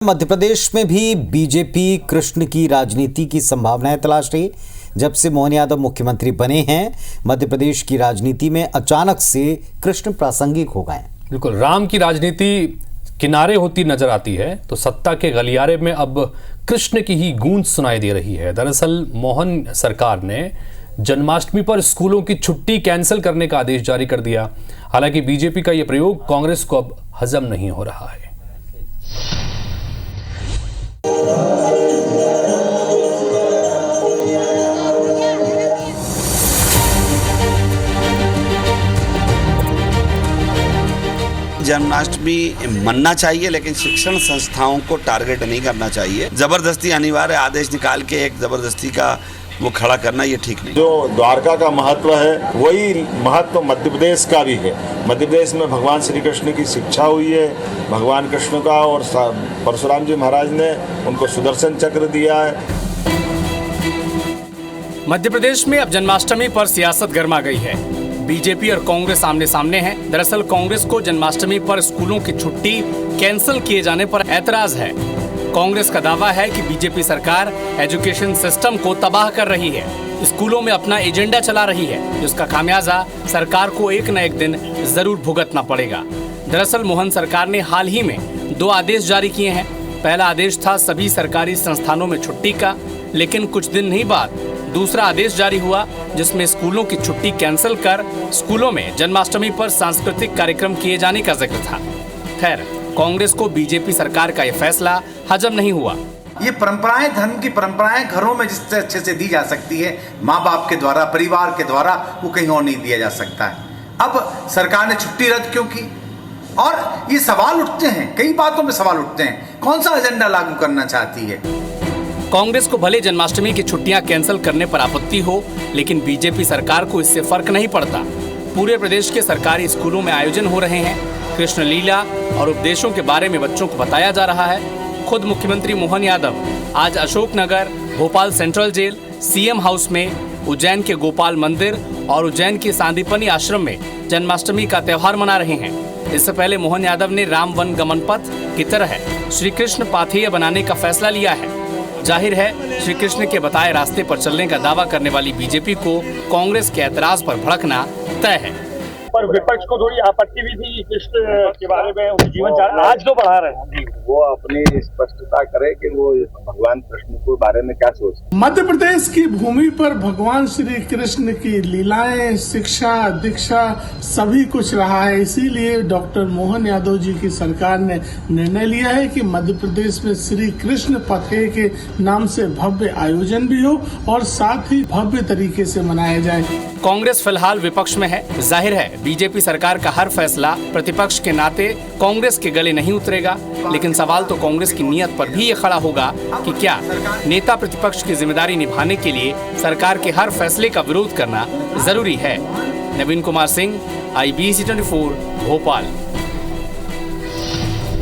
मध्य प्रदेश में भी बीजेपी कृष्ण की राजनीति की संभावनाएं तलाश रही। जब से मोहन यादव मुख्यमंत्री बने हैं, मध्य प्रदेश की राजनीति में अचानक से कृष्ण प्रासंगिक हो गए। बिल्कुल, राम की राजनीति किनारे होती नजर आती है तो सत्ता के गलियारे में अब कृष्ण की ही गूंज सुनाई दे रही है। दरअसल मोहन सरकार ने जन्माष्टमी पर स्कूलों की छुट्टी कैंसिल करने का आदेश जारी कर दिया। हालांकि बीजेपी का यह प्रयोग कांग्रेस को अब हजम नहीं हो रहा है। जन्माष्टमी मनना चाहिए, लेकिन शिक्षण संस्थाओं को टारगेट नहीं करना चाहिए। जबरदस्ती अनिवार्य आदेश निकाल के एक जबरदस्ती का वो खड़ा करना ये ठीक नहीं। जो द्वारका का महत्व है वही महत्व मध्य प्रदेश का भी है। मध्य प्रदेश में भगवान श्री कृष्ण की शिक्षा हुई है, भगवान कृष्ण का, और परशुराम जी महाराज ने उनको सुदर्शन चक्र दिया है। मध्य प्रदेश में अब जन्माष्टमी पर सियासत गर्मा गई है। बीजेपी और कांग्रेस आमने सामने हैं। दरअसल कांग्रेस को जन्माष्टमी पर स्कूलों की छुट्टी कैंसिल किए जाने पर ऐतराज है। कांग्रेस का दावा है कि बीजेपी सरकार एजुकेशन सिस्टम को तबाह कर रही है, स्कूलों में अपना एजेंडा चला रही है, जिसका खामियाजा सरकार को एक न एक दिन जरूर भुगतना पड़ेगा। दरअसल मोहन सरकार ने हाल ही में 2 आदेश जारी किए हैं। पहला आदेश था सभी सरकारी संस्थानों में छुट्टी का, लेकिन कुछ दिन नहीं बाद दूसरा आदेश जारी हुआ जिसमें स्कूलों की छुट्टी कैंसिल कर स्कूलों में जन्माष्टमी पर सांस्कृतिक कार्यक्रम किए जाने का जिक्र था। खैर, कांग्रेस को बीजेपी सरकार का यह फैसला हजम नहीं हुआ। ये परंपराएं, धर्म की परंपराएं घरों में जिससे अच्छे से दी जा सकती है, माँ बाप के द्वारा, परिवार के द्वारा, वो कहीं और नहीं दिया जा सकता है। अब सरकार ने छुट्टी रद्द क्यों की? और ये सवाल उठते हैं, कई बातों में सवाल उठते हैं, कौन सा एजेंडा लागू करना चाहती है? कांग्रेस को भले जन्माष्टमी की छुट्टियां कैंसिल करने पर आपत्ति हो, लेकिन बीजेपी सरकार को इससे फर्क नहीं पड़ता। पूरे प्रदेश के सरकारी स्कूलों में आयोजन हो रहे हैं। कृष्ण लीला और उपदेशों के बारे में बच्चों को बताया जा रहा है। खुद मुख्यमंत्री मोहन यादव आज Ashoknagar, Bhopal central jail, CM house में, उज्जैन के गोपाल मंदिर और उज्जैन के सांदीपनि आश्रम में जन्माष्टमी का त्यौहार मना रहे हैं। इससे पहले मोहन यादव ने राम वन गमन पथ की तरह श्री कृष्ण पाथेय बनाने का फैसला लिया है। जाहिर है, श्री कृष्ण के बताए रास्ते पर चलने का दावा करने वाली बीजेपी को कांग्रेस के ऐतराज पर भड़कना तय है। पर विपक्ष को थोड़ी आपत्ति भी थी कृष्ण के बारे में, उनके जीवन आज तो बढ़ा रहे हैं। वो अपनी स्पष्टता करे कि वो भगवान कृष्ण के बारे में क्या सोचते। मध्य प्रदेश की भूमि पर भगवान श्री कृष्ण की लीलाएं, शिक्षा, दीक्षा सभी कुछ रहा है। इसीलिए डॉक्टर मोहन यादव जी की सरकार ने निर्णय लिया है कि मध्य प्रदेश में श्री कृष्ण पाथेय के नाम से भव्य आयोजन भी हो और साथ ही भव्य तरीके से मनाया जाए। कांग्रेस फिलहाल विपक्ष में है। जाहिर है, बीजेपी सरकार का हर फैसला प्रतिपक्ष के नाते कांग्रेस के गले नहीं उतरेगा, लेकिन सवाल तो कांग्रेस की नीयत पर भी ये खड़ा होगा कि क्या नेता प्रतिपक्ष की जिम्मेदारी निभाने के लिए सरकार के हर फैसले का विरोध करना जरूरी है। नवीन कुमार सिंह, IBC 24, भोपाल।